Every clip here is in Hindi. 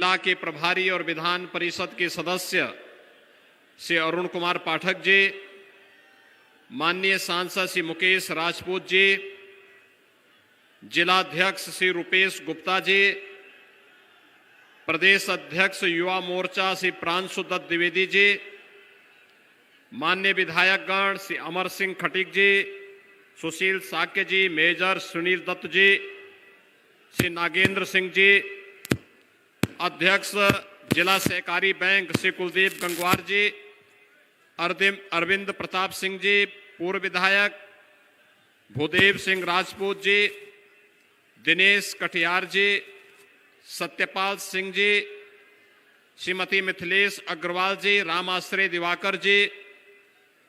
जिला के प्रभारी और विधान परिषद के सदस्य श्री अरुण कुमार पाठक जी, माननीय सांसद श्री मुकेश राजपूत जी, जिलाध्यक्ष श्री रुपेश गुप्ता जी, प्रदेश अध्यक्ष युवा मोर्चा श्री प्रांशु दत्त द्विवेदी जी, माननीय विधायकगण श्री अमर सिंह खटीक जी, सुशील साक्य जी, मेजर सुनील दत्त जी, श्री नागेंद्र सिंह जी, अध्यक्ष जिला सहकारी बैंक श्री कुलदीप गंगवार जी, अरविंद प्रताप सिंह जी, पूर्व विधायक भूदेव सिंह राजपूत जी, दिनेश कटियार जी, सत्यपाल सिंह जी, श्रीमती मिथिलेश अग्रवाल जी, रामाश्रय दिवाकर जी,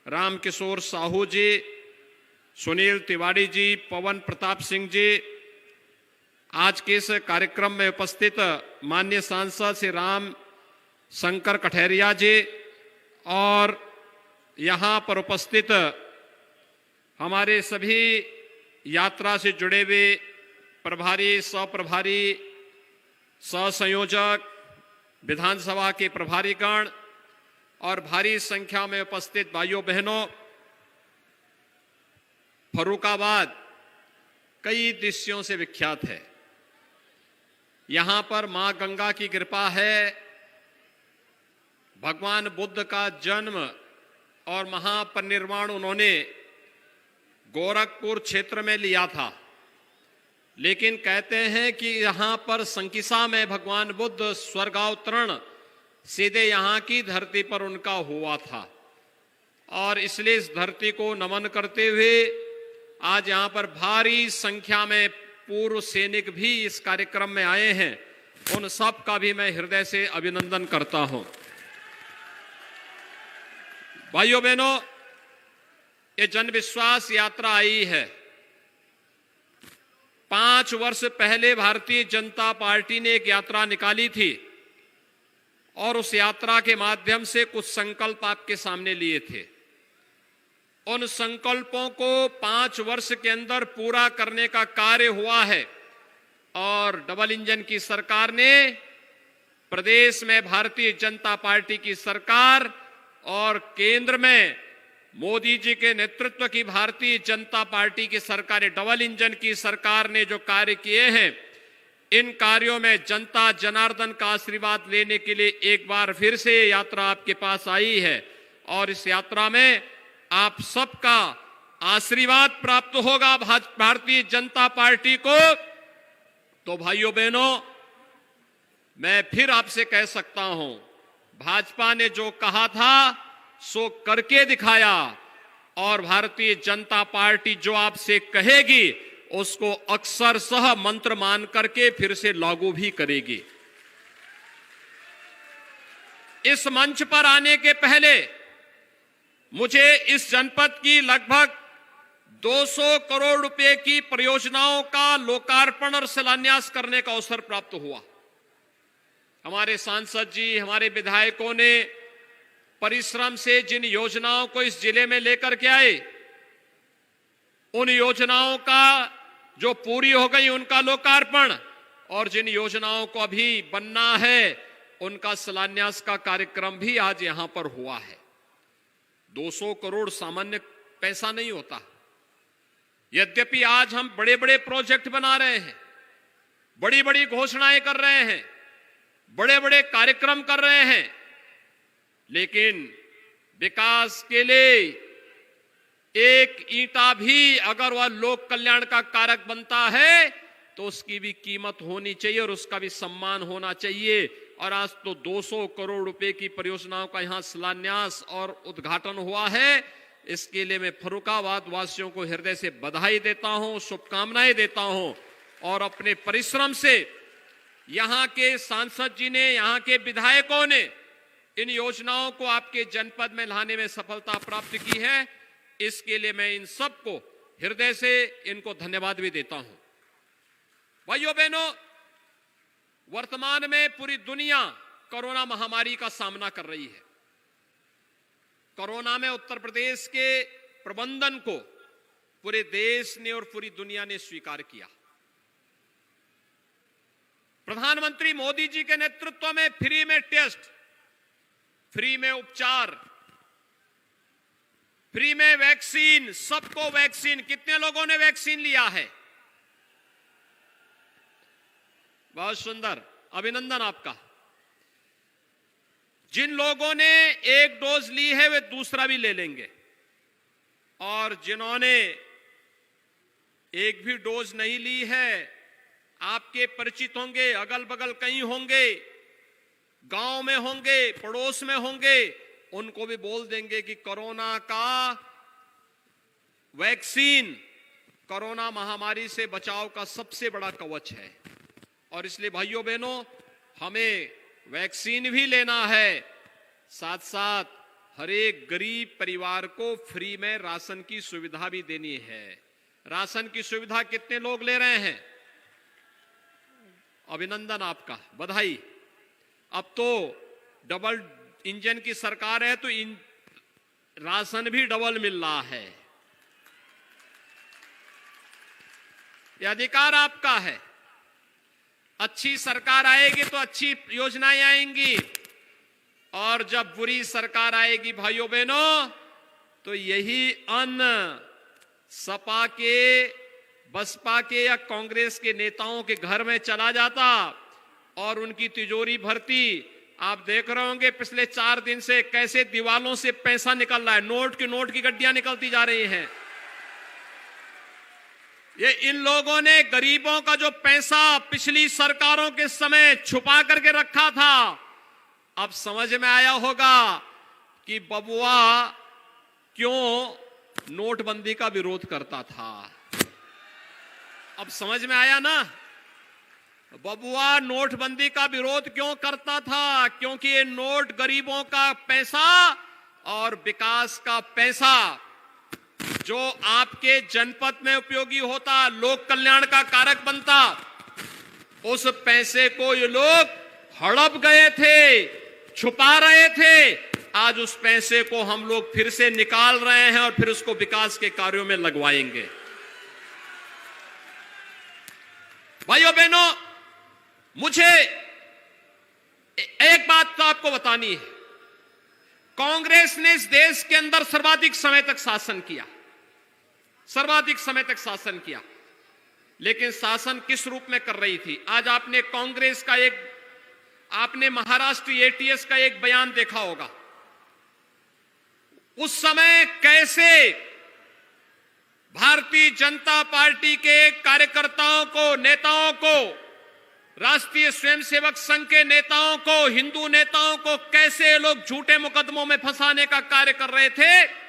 रामकिशोर साहू जी, सुनील तिवारी जी, पवन प्रताप सिंह जी, आज के इस कार्यक्रम में उपस्थित माननीय सांसद श्री राम शंकर कठेरिया जी और यहाँ पर उपस्थित हमारे सभी यात्रा से जुड़े हुए प्रभारी, सह-प्रभारी, सह-संयोजक, विधानसभा के प्रभारीगण और भारी संख्या में उपस्थित भाइयों बहनों, फर्रुखाबाद कई दृश्यों से विख्यात है। यहां पर मां गंगा की कृपा है। भगवान बुद्ध का जन्म और महापरिनिर्वाण उन्होंने गोरखपुर क्षेत्र में लिया था, लेकिन कहते हैं कि यहां पर संकिसा में भगवान बुद्ध स्वर्गावतरण सीधे यहां की धरती पर उनका हुआ था और इसलिए इस धरती को नमन करते हुए आज यहां पर भारी संख्या में पूर्व सैनिक भी इस कार्यक्रम में आए हैं। उन सब का भी मैं हृदय से अभिनंदन करता हूं। भाइयों बहनों, ये जन विश्वास यात्रा आई है। 5 वर्ष पहले भारतीय जनता पार्टी ने एक यात्रा निकाली थी और उस यात्रा के माध्यम से कुछ संकल्प आपके सामने लिए थे। उन संकल्पों को 5 वर्ष के अंदर पूरा करने का कार्य हुआ है और डबल इंजन की सरकार ने, प्रदेश में भारतीय जनता पार्टी की सरकार और केंद्र में मोदी जी के नेतृत्व की भारतीय जनता पार्टी की सरकार, डबल इंजन की सरकार ने जो कार्य किए हैं, इन कार्यों में जनता जनार्दन का आशीर्वाद लेने के लिए एक बार फिर से यात्रा आपके पास आई है और इस यात्रा में आप सबका आशीर्वाद प्राप्त होगा भारतीय जनता पार्टी को। तो भाइयों बहनों, मैं फिर आपसे कह सकता हूं, भाजपा ने जो कहा था सो करके दिखाया और भारतीय जनता पार्टी जो आपसे कहेगी उसको अक्षरशः मंत्र मान करके फिर से लागू भी करेगी। इस मंच पर आने के पहले मुझे इस जनपद की लगभग 200 करोड़ रुपए की परियोजनाओं का लोकार्पण और शिलान्यास करने का अवसर प्राप्त हुआ। हमारे सांसद जी, हमारे विधायकों ने परिश्रम से जिन योजनाओं को इस जिले में लेकर के आए, उन योजनाओं का जो पूरी हो गई उनका लोकार्पण और जिन योजनाओं को अभी बनना है उनका शिलान्यास का कार्यक्रम भी आज यहां पर हुआ है। 200 करोड़ सामान्य पैसा नहीं होता। यद्यपि आज हम बड़े बड़े प्रोजेक्ट बना रहे हैं, बड़ी बड़ी घोषणाएं कर रहे हैं, बड़े बड़े कार्यक्रम कर रहे हैं, लेकिन विकास के लिए एक ईंटा भी अगर वह लोक कल्याण का कारक बनता है तो उसकी भी कीमत होनी चाहिए और उसका भी सम्मान होना चाहिए। और आज तो 200 करोड़ रुपए की परियोजनाओं का यहां शिलान्यास और उद्घाटन हुआ है। इसके लिए मैं फर्रुखाबाद वासियों को हृदय से बधाई देता हूं, शुभकामनाएं देता हूं और अपने परिश्रम से यहां के सांसद जी ने, यहां के विधायकों ने इन योजनाओं को आपके जनपद में लाने में सफलता प्राप्त की है। इसके लिए मैं इन सबको हृदय से इनको धन्यवाद भी देता हूं। भाइयों बहनों, वर्तमान में पूरी दुनिया कोरोना महामारी का सामना कर रही है। कोरोना में उत्तर प्रदेश के प्रबंधन को पूरे देश ने और पूरी दुनिया ने स्वीकार किया। प्रधानमंत्री मोदी जी के नेतृत्व में फ्री में टेस्ट, फ्री में उपचार, फ्री में वैक्सीन, सबको वैक्सीन। कितने लोगों ने वैक्सीन लिया है? बहुत सुंदर, अभिनंदन आपका। जिन लोगों ने एक डोज ली है वे दूसरा भी ले लेंगे, और जिन्होंने एक भी डोज नहीं ली है, आपके परिचित होंगे, अगल बगल कहीं होंगे, गांव में होंगे, पड़ोस में होंगे, उनको भी बोल देंगे कि कोरोना का वैक्सीन कोरोना महामारी से बचाव का सबसे बड़ा कवच है। और इसलिए भाइयों बहनों, हमें वैक्सीन भी लेना है, साथ साथ हर एक गरीब परिवार को फ्री में राशन की सुविधा भी देनी है। राशन की सुविधा कितने लोग ले रहे हैं? अभिनंदन आपका, बधाई। अब तो डबल इंजन की सरकार है तो राशन भी डबल मिल रहा है। यह अधिकार आपका है। अच्छी सरकार आएगी तो अच्छी योजनाएं आएंगी, और जब बुरी सरकार आएगी भाइयों बहनों, तो यही अन्न सपा के, बसपा के या कांग्रेस के नेताओं के घर में चला जाता और उनकी तिजोरी भरती। आप देख रहे होंगे पिछले 4 दिन से कैसे दीवालों से पैसा निकल रहा है, नोट की गड्डियां निकलती जा रही हैं। ये इन लोगों ने गरीबों का जो पैसा पिछली सरकारों के समय छुपा करके रखा था, अब समझ में आया होगा कि बबुआ क्यों नोटबंदी का विरोध करता था। अब समझ में आया ना, बबुआ नोटबंदी का विरोध क्यों करता था? क्योंकि ये नोट गरीबों का पैसा और विकास का पैसा जो आपके जनपद में उपयोगी होता, लोक कल्याण का कारक बनता, उस पैसे को ये लोग हड़प गए थे, छुपा रहे थे। आज उस पैसे को हम लोग फिर से निकाल रहे हैं और फिर उसको विकास के कार्यों में लगवाएंगे। भाइयों बहनों, मुझे एक बात तो आपको बतानी है। कांग्रेस ने इस देश के अंदर सर्वाधिक समय तक शासन किया, सर्वाधिक समय तक शासन किया, लेकिन शासन किस रूप में कर रही थी? आज आपने कांग्रेस का आपने महाराष्ट्र एटीएस का एक बयान देखा होगा। उस समय कैसे भारतीय जनता पार्टी के कार्यकर्ताओं को, नेताओं को, राष्ट्रीय स्वयंसेवक संघ के नेताओं को, हिंदू नेताओं को कैसे लोग झूठे मुकदमों में फंसाने का कार्य कर रहे थे।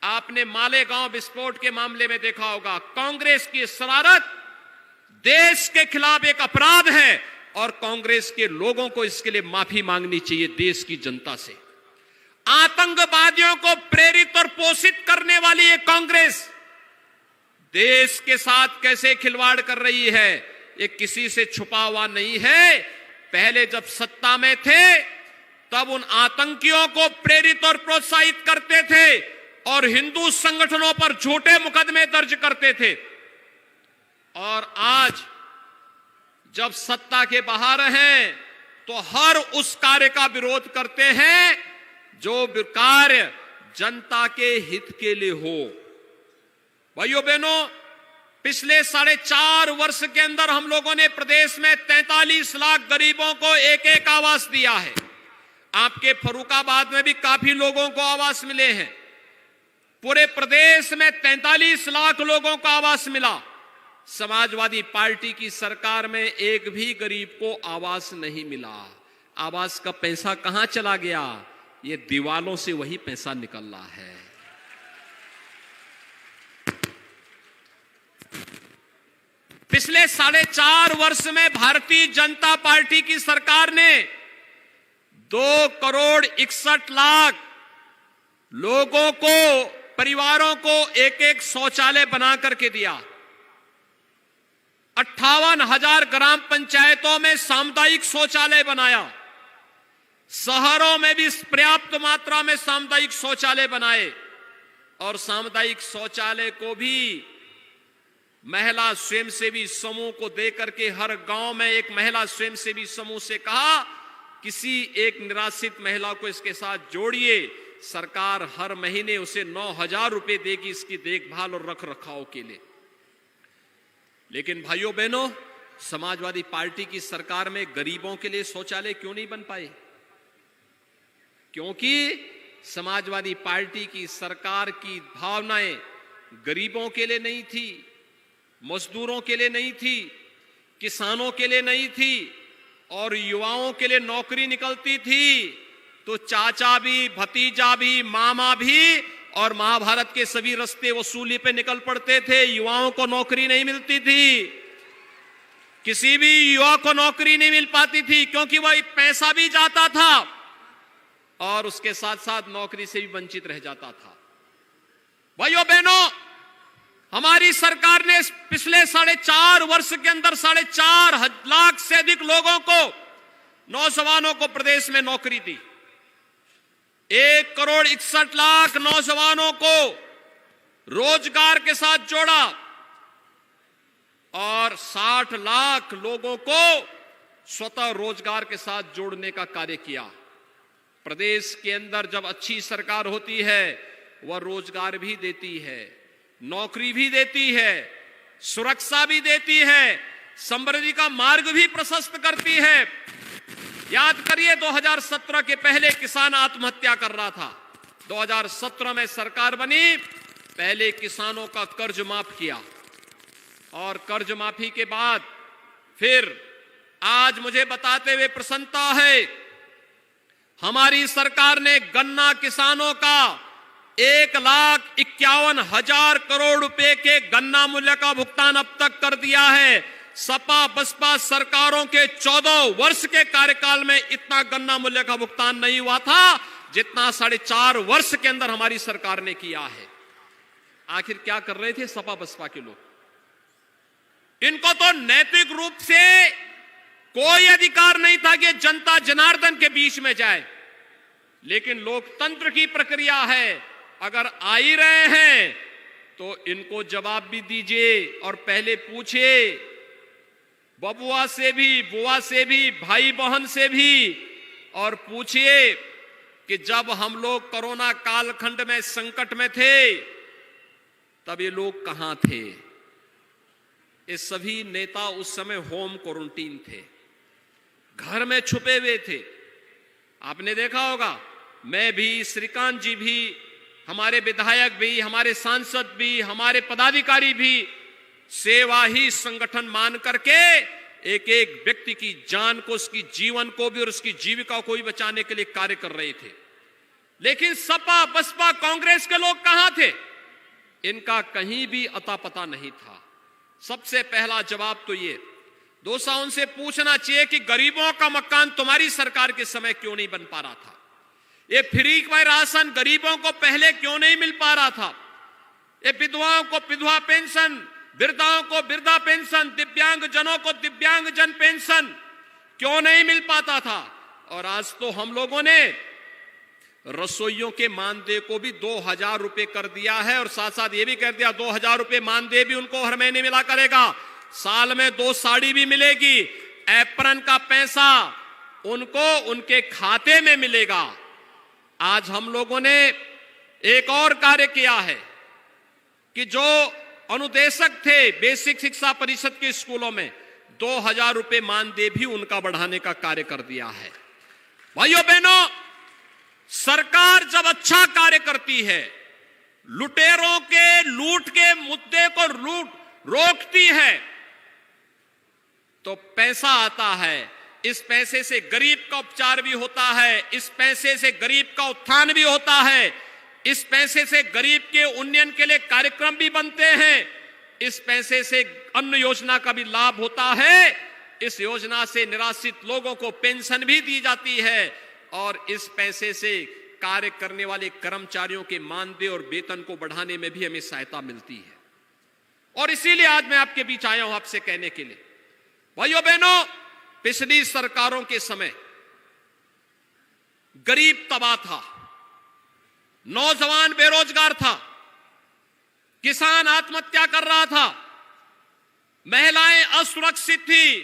आपने मालेगांव विस्फोट के मामले में देखा होगा। कांग्रेस की शरारत देश के खिलाफ एक अपराध है और कांग्रेस के लोगों को इसके लिए माफी मांगनी चाहिए देश की जनता से। आतंकवादियों को प्रेरित और पोषित करने वाली ये कांग्रेस देश के साथ कैसे खिलवाड़ कर रही है, ये किसी से छुपा हुआ नहीं है। पहले जब सत्ता में थे तब उन आतंकियों को प्रेरित और प्रोत्साहित करते थे और हिंदू संगठनों पर झूठे मुकदमे दर्ज करते थे, और आज जब सत्ता के बाहर हैं तो हर उस कार्य का विरोध करते हैं जो कार्य जनता के हित के लिए हो। भाइयों बहनों, पिछले 4.5 वर्ष के अंदर हम लोगों ने प्रदेश में 43 लाख गरीबों को एक आवास दिया है। आपके फर्रुखाबाद में भी काफी लोगों को आवास मिले हैं। पूरे प्रदेश में 43 लाख लोगों को आवास मिला। समाजवादी पार्टी की सरकार में एक भी गरीब को आवास नहीं मिला। आवास का पैसा कहां चला गया? ये दीवालों से वही पैसा निकल रहा है। पिछले 4.5 वर्ष में भारतीय जनता पार्टी की सरकार ने 2,61,00,000 लोगों को, परिवारों को एक शौचालय बना करके दिया। 58,000 ग्राम पंचायतों में सामुदायिक शौचालय बनाया। शहरों में भी पर्याप्त मात्रा में सामुदायिक शौचालय बनाए, और सामुदायिक शौचालय को भी महिला स्वयंसेवी समूह को देकर के हर गांव में एक महिला स्वयंसेवी समूह से कहा, किसी एक निराश्रित महिला को इसके साथ जोड़िए, सरकार हर महीने उसे 9,000 रुपए देगी इसकी देखभाल और रख रखाव के लिए। लेकिन भाइयों बहनों, समाजवादी पार्टी की सरकार में गरीबों के लिए शौचालय क्यों नहीं बन पाए? क्योंकि समाजवादी पार्टी की सरकार की भावनाएं गरीबों के लिए नहीं थी, मजदूरों के लिए नहीं थी, किसानों के लिए नहीं थी, और युवाओं के लिए नौकरी निकलती थी तो चाचा भी, भतीजा भी, मामा भी और महाभारत के सभी रास्ते वसूली पे निकल पड़ते थे। युवाओं को नौकरी नहीं मिलती थी, किसी भी युवा को नौकरी नहीं मिल पाती थी, क्योंकि वह पैसा भी जाता था और उसके साथ साथ नौकरी से भी वंचित रह जाता था। भाइयों बहनों, हमारी सरकार ने पिछले 4.5 वर्ष के अंदर 4.5 लाख से अधिक लोगों को, नौजवानों को प्रदेश में नौकरी दी। 1,61,00,000 नौजवानों को रोजगार के साथ जोड़ा और 60 लाख लोगों को स्वतः रोजगार के साथ जोड़ने का कार्य किया। प्रदेश के अंदर जब अच्छी सरकार होती है, वह रोजगार भी देती है, नौकरी भी देती है, सुरक्षा भी देती है, समृद्धि का मार्ग भी प्रशस्त करती है। याद करिए, 2017 के पहले किसान आत्महत्या कर रहा था। 2017 में सरकार बनी, पहले किसानों का कर्ज माफ किया और कर्ज माफी के बाद फिर आज मुझे बताते हुए प्रसन्नता है, हमारी सरकार ने गन्ना किसानों का 1,51,000 करोड़ रुपए के गन्ना मूल्य का भुगतान अब तक कर दिया है। सपा बसपा सरकारों के 14 वर्ष के कार्यकाल में इतना गन्ना मूल्य का भुगतान नहीं हुआ था जितना 4.5 वर्ष के अंदर हमारी सरकार ने किया है। आखिर क्या कर रहे थे सपा बसपा के लोग? इनको तो नैतिक रूप से कोई अधिकार नहीं था कि जनता जनार्दन के बीच में जाए, लेकिन लोकतंत्र की प्रक्रिया है, अगर आ ही रहे हैं तो इनको जवाब भी दीजिए और पहले पूछिए बबुआ से भी, बुआ से भी, भाई बहन से भी, और पूछिए कि जब हम लोग कोरोना कालखंड में संकट में थे तब ये लोग कहां थे? ये सभी नेता उस समय होम क्वारंटीन थे, घर में छुपे हुए थे। आपने देखा होगा, मैं भी, श्रीकांत जी भी, हमारे विधायक भी, हमारे सांसद भी, हमारे पदाधिकारी भी सेवा ही संगठन मान करके एक एक व्यक्ति की जान को, उसकी जीवन को भी और उसकी जीविका को भी बचाने के लिए कार्य कर रहे थे। लेकिन सपा बसपा कांग्रेस के लोग कहां थे? इनका कहीं भी अता पता नहीं था। सबसे पहला जवाब तो ये, दोस्तों उनसे पूछना चाहिए कि गरीबों का मकान तुम्हारी सरकार के समय क्यों नहीं बन पा रहा था? ये फ्री का राशन गरीबों को पहले क्यों नहीं मिल पा रहा था? ये विधवाओं को विधवा पेंशन, वृद्धाओं को वृद्धा पेंशन, दिव्यांग जनों को दिव्यांग जन पेंशन क्यों नहीं मिल पाता था? और आज तो हम लोगों ने रसोइयों के मानदेय को भी 2,000 रुपए कर दिया है और साथ साथ ये भी कर दिया 2,000 रुपए मानदेय भी उनको हर महीने मिला करेगा। साल में 2 साड़ी भी मिलेगी, एप्रन का पैसा उनको उनके खाते में मिलेगा। आज हम लोगों ने एक और कार्य किया है कि जो अनुदेशक थे बेसिक शिक्षा परिषद के स्कूलों में 2,000 रुपए मानदेय भी उनका बढ़ाने का कार्य कर दिया है। भाइयों बहनों, सरकार जब अच्छा कार्य करती है, लुटेरों के लूट के मुद्दे को रोकती है, तो पैसा आता है। इस पैसे से गरीब का उपचार भी होता है, इस पैसे से गरीब का उत्थान भी होता है, इस पैसे से गरीब के उन्नयन के लिए कार्यक्रम भी बनते हैं, इस पैसे से अन्न योजना का भी लाभ होता है, इस योजना से निराश्रित लोगों को पेंशन भी दी जाती है और इस पैसे से कार्य करने वाले कर्मचारियों के मानदेय और वेतन को बढ़ाने में भी हमें सहायता मिलती है। और इसीलिए आज मैं आपके बीच आया हूं आपसे कहने के लिए, भाइयों बहनों, पिछली सरकारों के समय गरीब तबाह था, नौजवान बेरोजगार था, किसान आत्महत्या कर रहा था, महिलाएं असुरक्षित थी,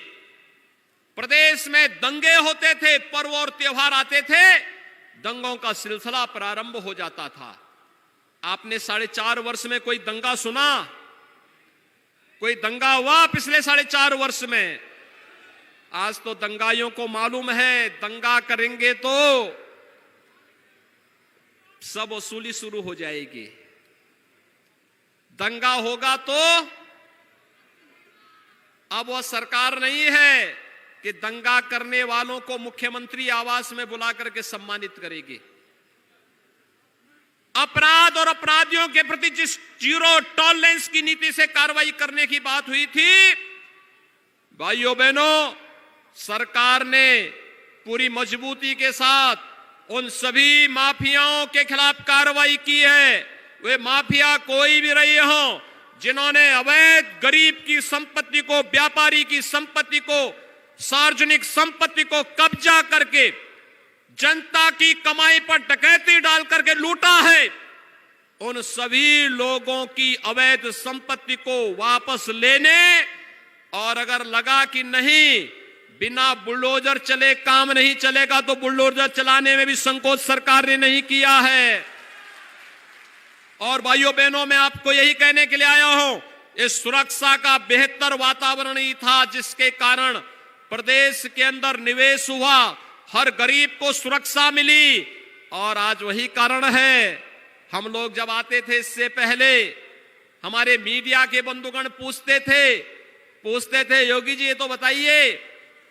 प्रदेश में दंगे होते थे, पर्व और त्योहार आते थे, दंगों का सिलसिला प्रारंभ हो जाता था। आपने 4.5 वर्ष में कोई दंगा सुना? कोई दंगा हुआ पिछले 4.5 वर्ष में? आज तो दंगाइयों को मालूम है दंगा करेंगे तो सब वसूली शुरू हो जाएगी, दंगा होगा तो अब वह सरकार नहीं है कि दंगा करने वालों को मुख्यमंत्री आवास में बुला करके सम्मानित करेगी। अपराध और अपराधियों के प्रति जिस जीरो टॉलरेंस की नीति से कार्रवाई करने की बात हुई थी, भाइयों बहनों, सरकार ने पूरी मजबूती के साथ उन सभी माफियाओं के खिलाफ कार्रवाई की है। वे माफिया कोई भी रहे हो, जिन्होंने अवैध गरीब की संपत्ति को, व्यापारी की संपत्ति को, सार्वजनिक संपत्ति को कब्जा करके जनता की कमाई पर डकैती डाल करके लूटा है, उन सभी लोगों की अवैध संपत्ति को वापस लेने, और अगर लगा कि नहीं बिना बुलडोजर चले काम नहीं चलेगा तो बुलडोजर चलाने में भी संकोच सरकार ने नहीं किया है। और भाइयों बहनों, मैं आपको यही कहने के लिए आया हूं, इस सुरक्षा का बेहतर वातावरण ही था जिसके कारण प्रदेश के अंदर निवेश हुआ, हर गरीब को सुरक्षा मिली। और आज वही कारण है, हम लोग जब आते थे इससे पहले हमारे मीडिया के बंधुगण पूछते थे योगी जी ये तो बताइए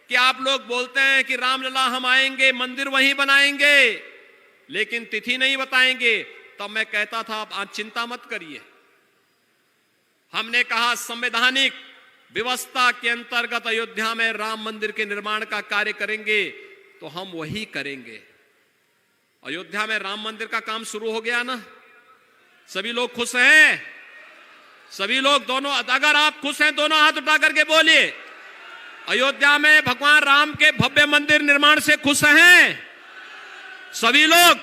कि आप लोग बोलते हैं कि रामलला हम आएंगे, मंदिर वहीं बनाएंगे, लेकिन तिथि नहीं बताएंगे। तब मैं कहता था आप चिंता मत करिए, हमने कहा संवैधानिक व्यवस्था के अंतर्गत अयोध्या में राम मंदिर के निर्माण का कार्य करेंगे तो हम वही करेंगे। अयोध्या में राम मंदिर का काम शुरू हो गया ना, सभी लोग खुश हैं? सभी लोग, दोनों, अगर आप खुश हैं दोनों हाथ उठा करके बोलिए। अयोध्या में भगवान राम के भव्य मंदिर निर्माण से खुश हैं सभी लोग?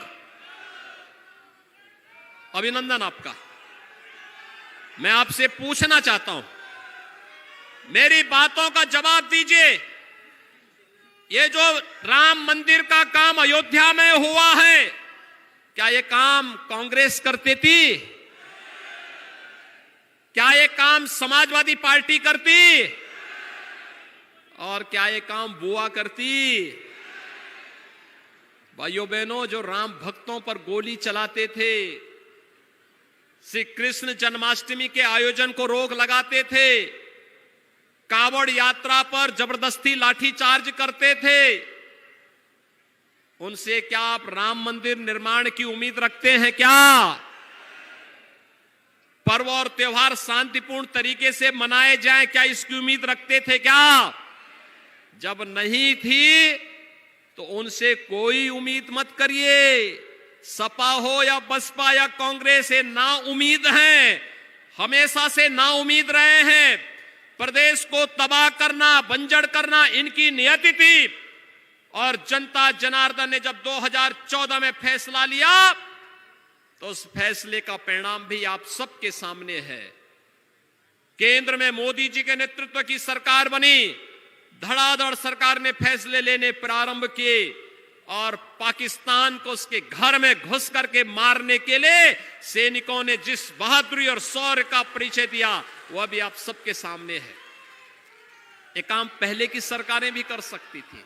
अभिनंदन आपका। मैं आपसे पूछना चाहता हूं, मेरी बातों का जवाब दीजिए। ये जो राम मंदिर का काम अयोध्या में हुआ है, क्या ये काम कांग्रेस करती थी? क्या ये काम समाजवादी पार्टी करती? और क्या ये काम बुआ करती? भाइयों बहनों, जो राम भक्तों पर गोली चलाते थे, श्री कृष्ण जन्माष्टमी के आयोजन को रोक लगाते थे, कावड़ यात्रा पर जबरदस्ती लाठीचार्ज करते थे, उनसे क्या आप राम मंदिर निर्माण की उम्मीद रखते हैं? क्या पर्व और त्योहार शांतिपूर्ण तरीके से मनाए जाएं, क्या इसकी उम्मीद रखते थे? क्या जब नहीं थी तो उनसे कोई उम्मीद मत करिए। सपा हो या बसपा या कांग्रेस, ये ना उम्मीद हैं, हमेशा से ना उम्मीद रहे हैं। प्रदेश को तबाह करना, बंजर करना इनकी नियति थी। और जनता जनार्दन ने जब 2014 में फैसला लिया तो उस फैसले का परिणाम भी आप सबके सामने है। केंद्र में मोदी जी के नेतृत्व की सरकार बनी, धड़ाधड़ सरकार ने फैसले लेने प्रारंभ किए और पाकिस्तान को उसके घर में घुस करके मारने के लिए सैनिकों ने जिस बहादुरी और शौर्य का परिचय दिया वह भी आप सबके सामने है। ये काम पहले की सरकारें भी कर सकती थी,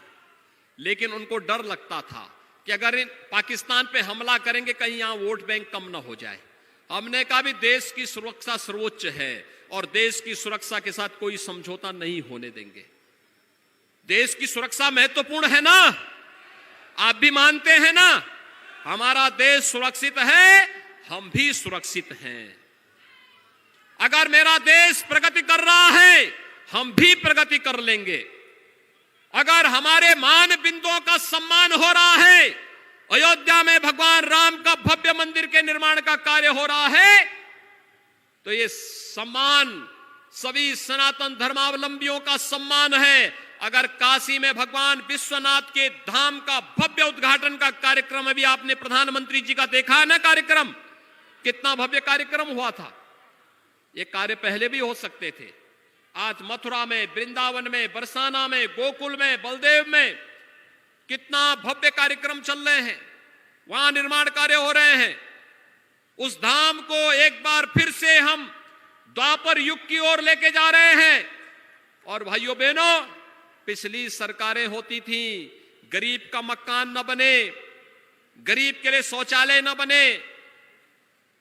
लेकिन उनको डर लगता था कि अगर पाकिस्तान पे हमला करेंगे कहीं यहां वोट बैंक कम ना हो जाए। हमने कहा भी देश की सुरक्षा सर्वोच्च है और देश की सुरक्षा के साथ कोई समझौता नहीं होने देंगे। देश की सुरक्षा महत्वपूर्ण है ना, आप भी मानते हैं ना? हमारा देश सुरक्षित है, हम भी सुरक्षित हैं। अगर मेरा देश प्रगति कर रहा है, हम भी प्रगति कर लेंगे। अगर हमारे मान बिंदुओं का सम्मान हो रहा है, अयोध्या में भगवान राम का भव्य मंदिर के निर्माण का कार्य हो रहा है, तो ये सम्मान सभी सनातन धर्मावलंबियों का सम्मान है। अगर काशी में भगवान विश्वनाथ के धाम का भव्य उद्घाटन का कार्यक्रम, अभी आपने प्रधानमंत्री जी का देखा ना कार्यक्रम, कितना भव्य कार्यक्रम हुआ था। ये कार्य पहले भी हो सकते थे, आज मथुरा में, वृंदावन में, बरसाना में, गोकुल में, बलदेव में कितना भव्य कार्यक्रम चल रहे हैं, वहां निर्माण कार्य हो रहे हैं। उस धाम को एक बार फिर से हम द्वापर युग की ओर लेके जा रहे हैं। और भाइयों बहनों, पिछली सरकारें होती थी, गरीब का मकान न बने, गरीब के लिए शौचालय न बने,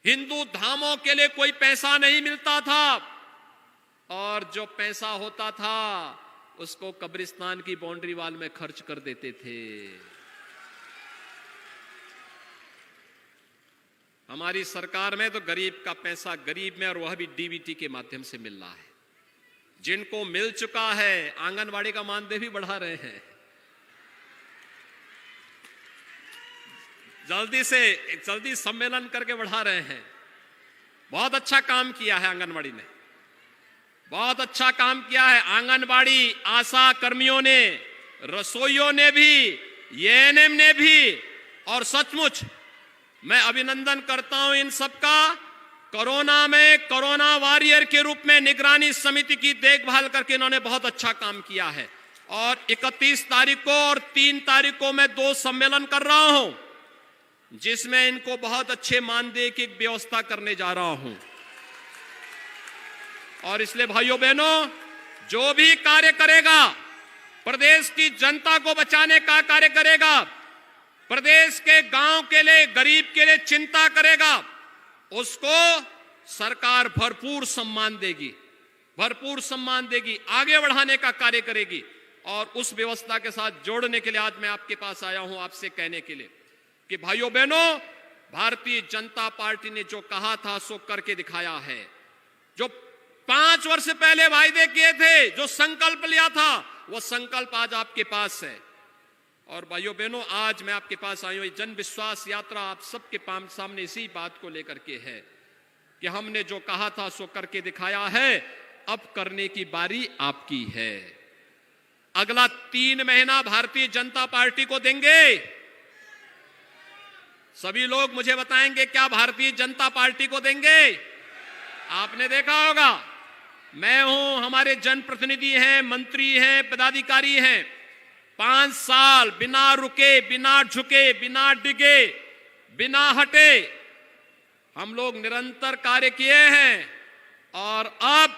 हिंदू धामों के लिए कोई पैसा नहीं मिलता था, और जो पैसा होता था उसको कब्रिस्तान की बाउंड्री वॉल में खर्च कर देते थे। हमारी सरकार में तो गरीब का पैसा गरीब में, और वह भी डीबीटी के माध्यम से मिल रहा है। जिनको मिल चुका है, आंगनवाड़ी का मानदेय भी बढ़ा रहे हैं। जल्दी सम्मेलन करके बढ़ा रहे हैं। बहुत अच्छा काम किया है आंगनवाड़ी ने, बहुत अच्छा काम किया है। आंगनवाड़ी आशा कर्मियों ने, रसोइयों ने भी, एएनएम ने भी, और सचमुच मैं अभिनंदन करता हूं इन सबका। कोरोना में कोरोना वॉरियर के रूप में निगरानी समिति की देखभाल करके इन्होंने बहुत अच्छा काम किया है। और 31 तारीख को और 3 तारीख को मैं 2 सम्मेलन कर रहा हूं, जिसमें इनको बहुत अच्छे मानदेय की व्यवस्था करने जा रहा हूं। और इसलिए भाइयों बहनों, जो भी कार्य करेगा, प्रदेश की जनता को बचाने का कार्य करेगा, प्रदेश के गांव के लिए, गरीब के लिए चिंता करेगा, उसको सरकार भरपूर सम्मान देगी, भरपूर सम्मान देगी, आगे बढ़ाने का कार्य करेगी। और उस व्यवस्था के साथ जोड़ने के लिए आज मैं आपके पास आया हूं, आपसे कहने के लिए कि भाइयों बहनों, भारतीय जनता पार्टी ने जो कहा था सो करके दिखाया है। जो 5 वर्ष पहले वायदे किए थे, जो संकल्प लिया था, वो संकल्प आज आपके पास है। और भाइयों बहनों, आज मैं आपके पास आई हूं, जन विश्वास यात्रा आप सबके सामने इसी बात को लेकर के है कि हमने जो कहा था सो करके दिखाया है। अब करने की बारी आपकी है। अगला 3 महीना भारतीय जनता पार्टी को देंगे। सभी लोग मुझे बताएंगे क्या भारतीय जनता पार्टी को देंगे? आपने देखा होगा, मैं हूं, हमारे जनप्रतिनिधि हैं, मंत्री हैं, पदाधिकारी हैं, 5 साल बिना रुके, बिना झुके, बिना डिगे, बिना हटे हम लोग निरंतर कार्य किए हैं। और अब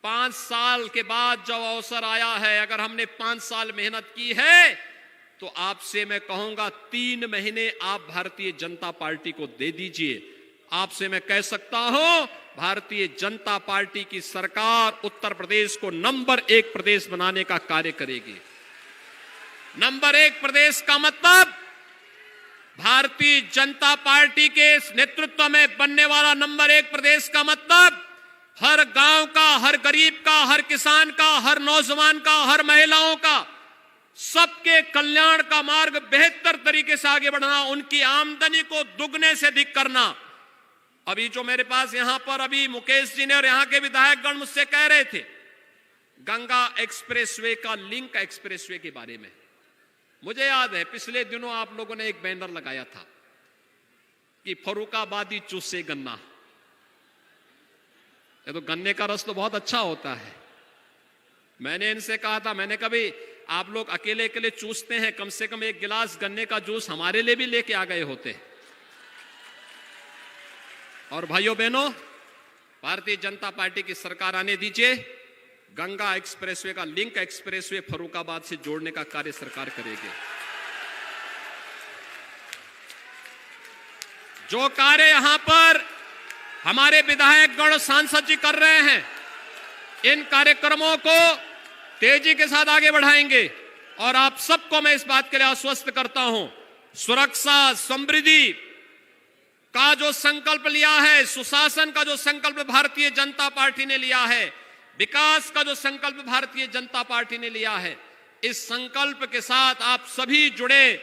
5 साल के बाद जब अवसर आया है, अगर हमने 5 साल मेहनत की है, तो आपसे मैं कहूंगा 3 महीने आप भारतीय जनता पार्टी को दे दीजिए। आपसे मैं कह सकता हूं, भारतीय जनता पार्टी की सरकार उत्तर प्रदेश को नंबर 1 प्रदेश बनाने का कार्य करेगी। नंबर 1 प्रदेश का मतलब भारतीय जनता पार्टी के नेतृत्व में बनने वाला नंबर 1 प्रदेश का मतलब हर गांव का, हर गरीब का, हर किसान का, हर नौजवान का, हर महिलाओं का, सबके कल्याण का मार्ग बेहतर तरीके से आगे बढ़ना, उनकी आमदनी को दुगने से अधिक करना। अभी जो मेरे पास यहां पर अभी मुकेश जी ने और यहां के विधायकगण मुझसे कह रहे थे गंगा एक्सप्रेसवे का, लिंक एक्सप्रेसवे के बारे में, मुझे याद है पिछले दिनों आप लोगों ने एक बैनर लगाया था कि फर्रुखाबादी चूसे गन्ना। ये तो गन्ने का रस तो बहुत अच्छा होता है। मैंने इनसे कहा था, मैंने कभी आप लोग अकेले अकेले चूसते हैं, कम से कम 1 गिलास गन्ने का जूस हमारे लिए भी लेके आ गए होते। और भाइयों बहनों, भारतीय जनता पार्टी की सरकार आने दीजिए, गंगा एक्सप्रेसवे का, लिंक एक्सप्रेसवे फर्रुखाबाद से जोड़ने का कार्य सरकार करेगी। जो कार्य यहां पर हमारे विधायकगण, सांसद जी कर रहे हैं, इन कार्यक्रमों को तेजी के साथ आगे बढ़ाएंगे। और आप सबको मैं इस बात के लिए आश्वस्त करता हूं, सुरक्षा, समृद्धि का जो संकल्प लिया है, सुशासन का जो संकल्प भारतीय जनता पार्टी ने लिया है, विकास का जो संकल्प भारतीय जनता पार्टी ने लिया है, इस संकल्प के साथ आप सभी जुड़े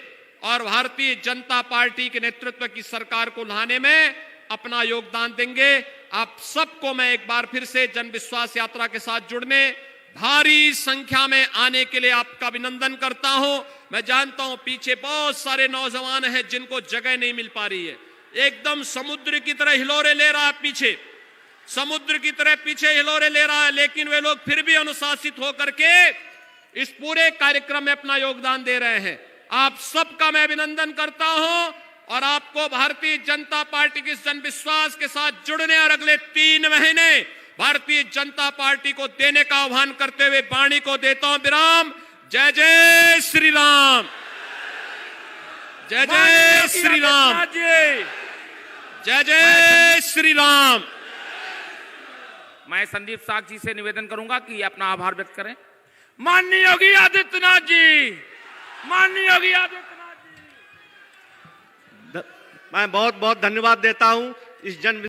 और भारतीय जनता पार्टी के नेतृत्व की सरकार को लाने में अपना योगदान देंगे। आप सबको मैं एक बार फिर से जन विश्वास यात्रा के साथ जुड़ने, भारी संख्या में आने के लिए आपका अभिनंदन करता हूं। मैं जानता हूं पीछे बहुत सारे नौजवान हैं जिनको जगह नहीं मिल पा रही है, एकदम समुद्र की तरह हिलोरे ले रहा है पीछे। समुद्र की तरह पीछे हिलोरे ले रहा है, लेकिन वे लोग फिर भी अनुशासित होकर के इस पूरे कार्यक्रम में अपना योगदान दे रहे हैं। आप सबका मैं अभिनंदन करता हूं और आपको भारतीय जनता पार्टी के जन विश्वास के साथ जुड़ने और अगले 3 महीने भारतीय जनता पार्टी को देने का आह्वान करते हुए वाणी को देता हूं विराम। जय जय श्री राम, जय जय श्री राम, जय जय श्री राम। मैं संदीप साक्षी से निवेदन करूंगा कि अपना आभार व्यक्त करें। माननीय योगी आदित्यनाथ जी, माननीय योगी आदित्यनाथ जी। मैं बहुत बहुत धन्यवाद देता हूं इस जन